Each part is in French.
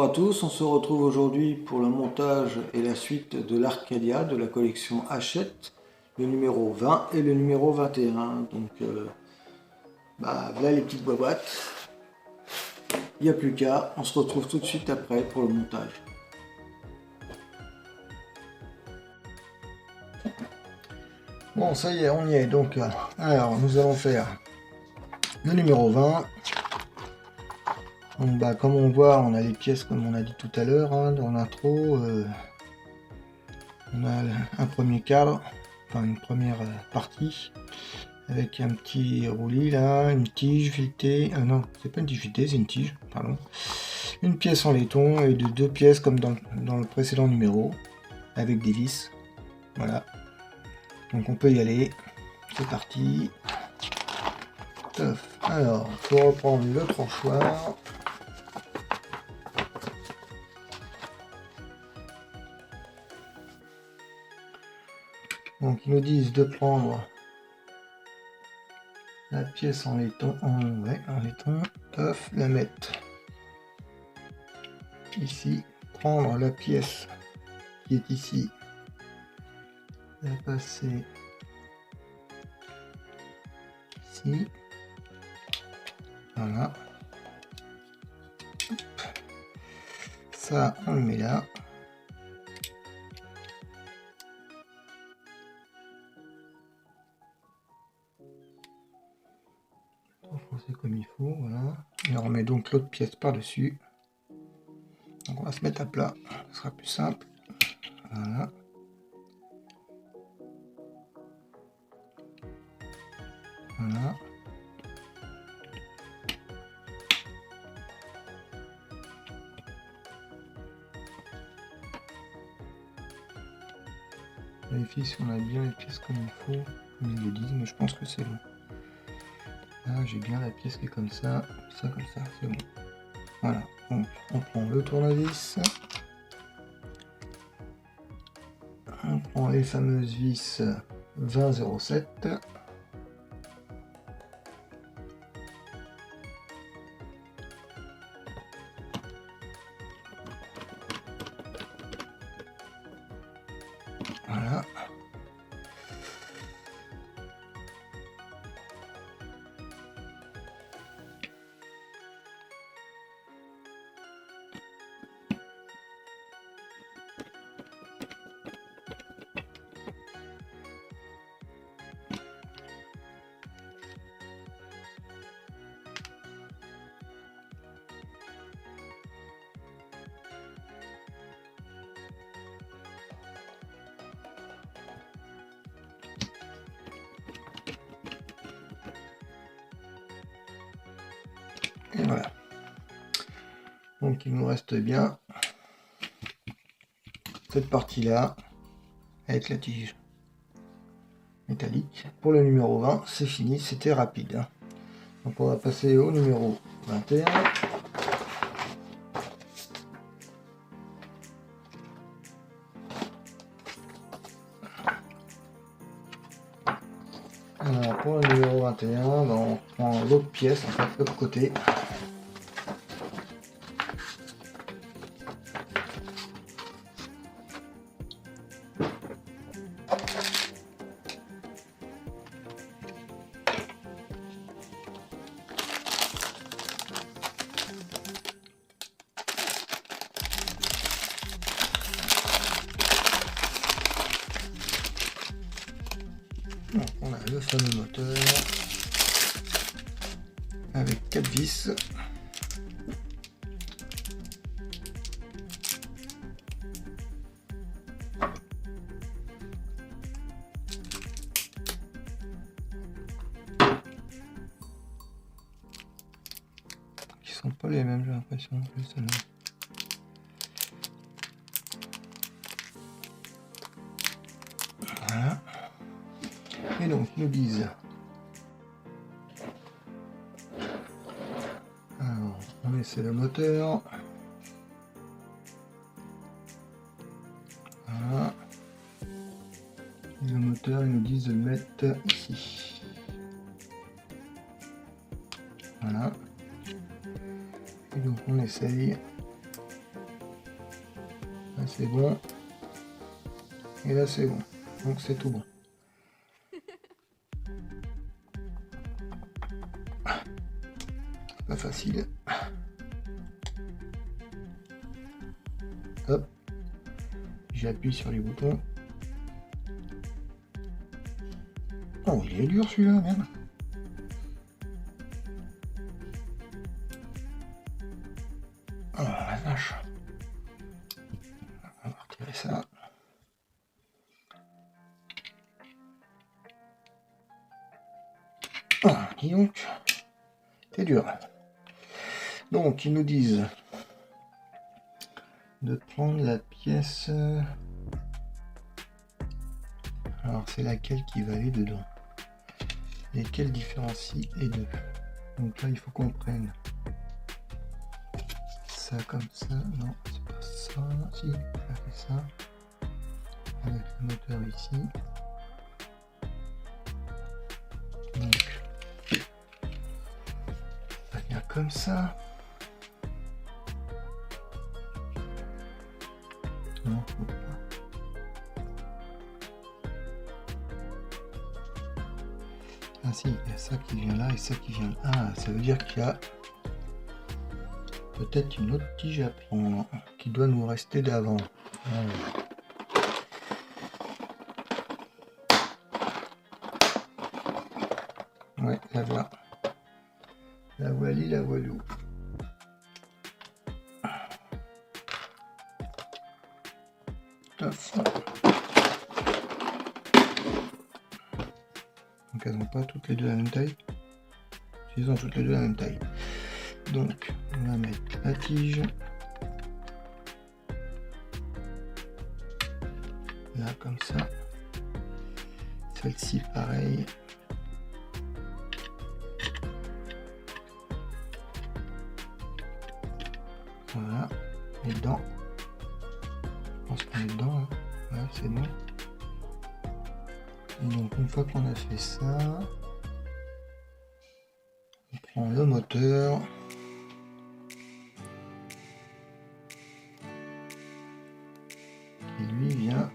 à tous, on se retrouve aujourd'hui pour le montage et la suite de l'Arcadia de la collection Hachette, le numéro 20 et le numéro 21. Donc voilà les petites boîtes. Il n'y a plus qu'à, on se retrouve tout de suite après pour le montage. Bon, ça y est, on y est. Donc, alors nous allons faire le numéro 20. Donc, comme on voit, on a les pièces comme on a dit tout à l'heure dans l'intro. On a un premier cadre, enfin une première partie, avec un petit roulis là, une tige filetée. Ah non, c'est pas une tige filetée, c'est une tige, pardon. Une pièce en laiton et deux pièces comme dans le précédent numéro, avec des vis. Voilà. Donc on peut y aller. C'est parti. Alors, il faut reprendre le tranchoir. Donc ils nous disent de prendre la pièce en laiton, en laiton, la mettre ici, prendre la pièce qui est ici, la passer ici, voilà, ça on le met là. C'est comme il faut, voilà. Et on remet donc l'autre pièce par dessus. Donc on va se mettre à plat, ce sera plus simple. Voilà. Voilà. Vérifie si on a bien les pièces comme il faut, comme ils le disent, mais je pense que c'est bon. Là j'ai bien la pièce qui est comme ça, c'est bon. Voilà, donc on prend le tournevis, on prend les fameuses vis 2007. Voilà. Et voilà. Donc il nous reste bien cette partie-là avec la tige métallique. Pour le numéro 20, c'est fini, c'était rapide. Donc on va passer au numéro 21. Alors pour le numéro 21, on prend l'autre pièce, en fait, l'autre côté. Donc on a le fameux moteur avec 4 vis. Qui sont pas les mêmes, j'ai l'impression. Voilà. Et donc ils nous disent, alors on essaie le moteur, voilà, et le moteur ils nous disent de le mettre ici, voilà, et donc on essaye Là c'est bon. Et là c'est bon. Donc c'est tout bon. Pas facile. Hop. J'appuie sur les boutons. Oh, il est dur celui-là, merde. Oh la vache. On va retirer ça. Oh, dis donc. C'est dur. Donc, ils nous disent de prendre la pièce. Alors, c'est laquelle qui va aller dedans? Et quelle différencie les deux? Donc là, il faut qu'on prenne ça comme ça. Non, c'est pas ça. Si, on fait ça. Avec le moteur ici. Donc, ça va venir comme ça. Non, faut pas. Ah si, il y a ça qui vient là et ça qui vient là. Ah, ça veut dire qu'il y a peut-être une autre tige à prendre qui doit nous rester d'avant. Ouais, la voilà. La voili, la voilou. Donc elles n'ont pas toutes les deux la même taille. Elles ont toutes les deux la même taille. Donc on va mettre la tige là comme ça. Celle-ci pareil. Voilà. Et dedans. Je pense qu'on est dedans. Hein. Ouais, c'est bon. Et donc une fois qu'on a fait ça, on prend le moteur. Qui lui vient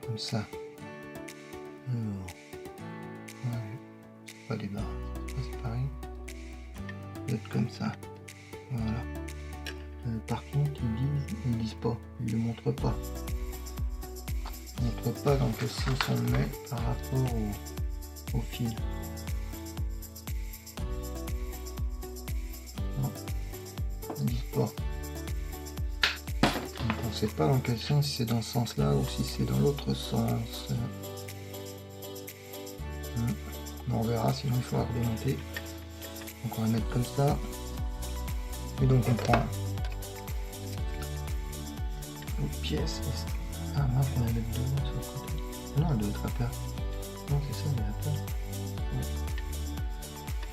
comme ça. Alors, ouais, c'est pas des barres, c'est pareil. Peut-être comme ça. Voilà. Par contre, ils disent pas, ils le montrent pas. Ils montrent pas dans quel sens on le met par rapport au fil. Non, ils disent pas. Donc on sait pas dans quel sens, si c'est dans ce sens-là ou si c'est dans l'autre sens. On verra, sinon il faudra redémonter. Donc on va mettre comme ça. Et donc on prend une pièce. Ah mince, on va mettre deux sur le côté. Non, elle doit être à plat. Non, c'est ça, elle est à plat. Ouais.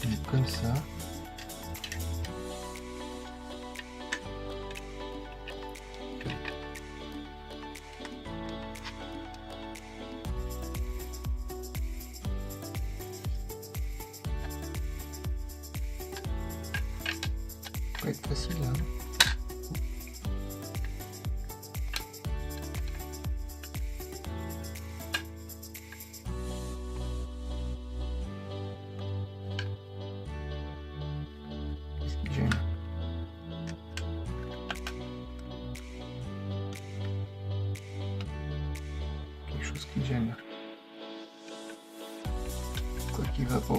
On met comme ça. Ça va être facile là. Qu'est-ce qui gêne? Quelque chose qui gêne. Quoi qui va pas.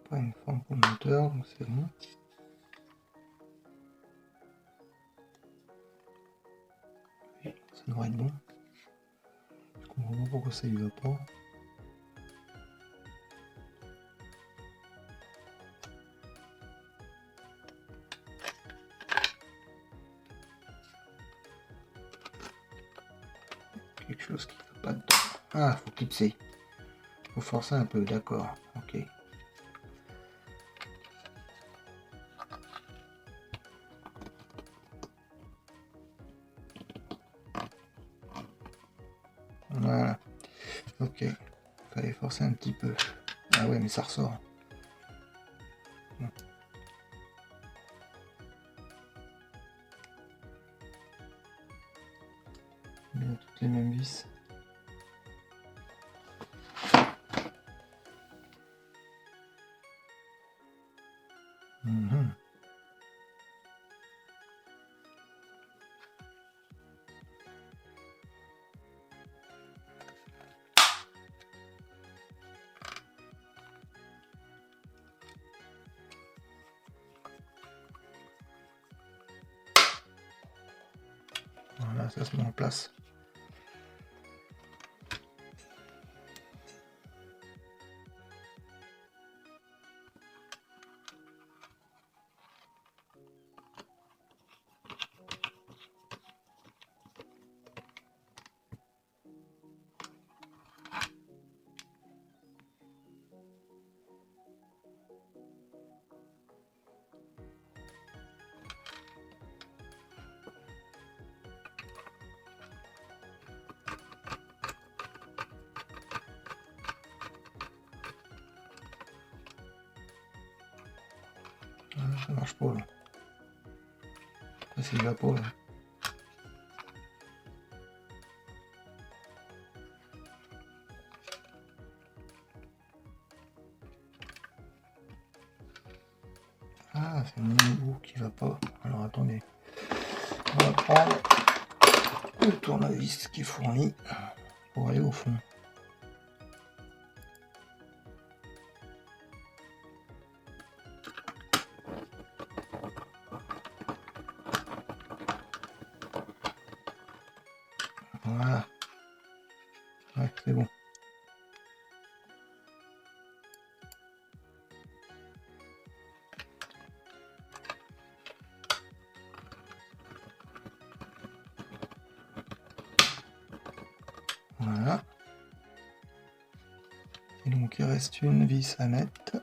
Pas une forme pour le moteur, donc c'est bon. Oui, ça devrait être bon. Je comprends pas pourquoi ça y va pas. chose qui ne va pas dedans. Ah, faut clipser. Faut forcer un peu, d'accord. Ok. Voilà. Ok. Fallait forcer un petit peu. Ah ouais, mais ça ressort. Bien, toutes les mêmes vis. Mhm. Voilà, ça se met en place. Ah, ça marche pas là. C'est la peau là. Ah, c'est mon bout qui va pas. Alors attendez. On va prendre le tournevis qui est fourni pour aller au fond. Voilà. Ouais, c'est bon. Voilà. Et donc il reste une vis à mettre.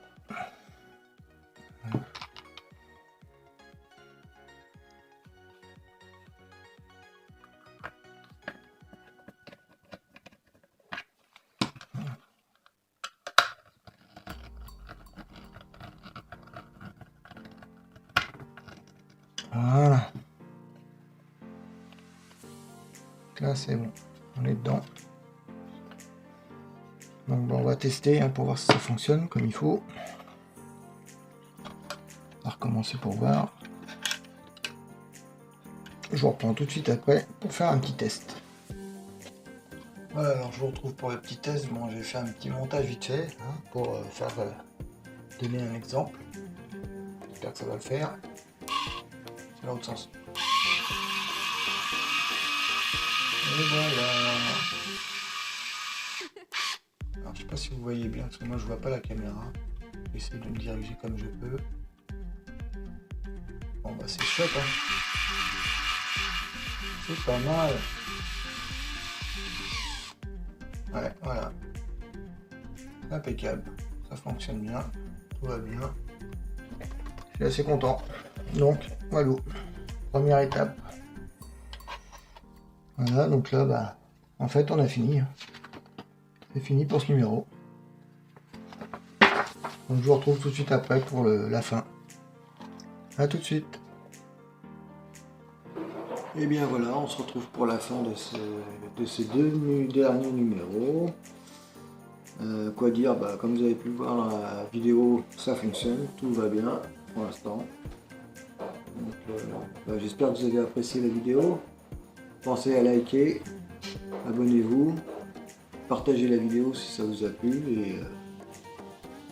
Voilà. Là c'est bon. On est dedans. Donc bon, on va tester pour voir si ça fonctionne comme il faut. On va recommencer pour voir. Je vous reprends tout de suite après pour faire un petit test. Voilà, alors je vous retrouve pour le petit test. Bon, j'ai fait un petit montage vite fait pour donner un exemple. J'espère que ça va le faire. C'est l'autre sens. Et voilà. Alors je sais pas si vous voyez bien parce que moi je vois pas la caméra. J'essaie de me diriger comme je peux. Bon bah c'est chouette hein. C'est pas mal. Ouais, voilà. Impeccable. Ça fonctionne bien. Tout va bien. Je suis assez content. Donc, voilà. Première étape. Voilà, donc là, bah, en fait, on a fini. C'est fini pour ce numéro. Donc, je vous retrouve tout de suite après pour la fin. A tout de suite. Et bien voilà, on se retrouve pour la fin de ces deux derniers numéros. Quoi dire, bah, comme vous avez pu le voir dans la vidéo, ça fonctionne, tout va bien pour l'instant. Bah, j'espère que vous avez apprécié la vidéo. Pensez à liker, abonnez-vous, partagez la vidéo si ça vous a plu et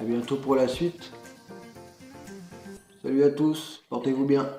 à bientôt pour la suite. Salut à tous, portez-vous bien.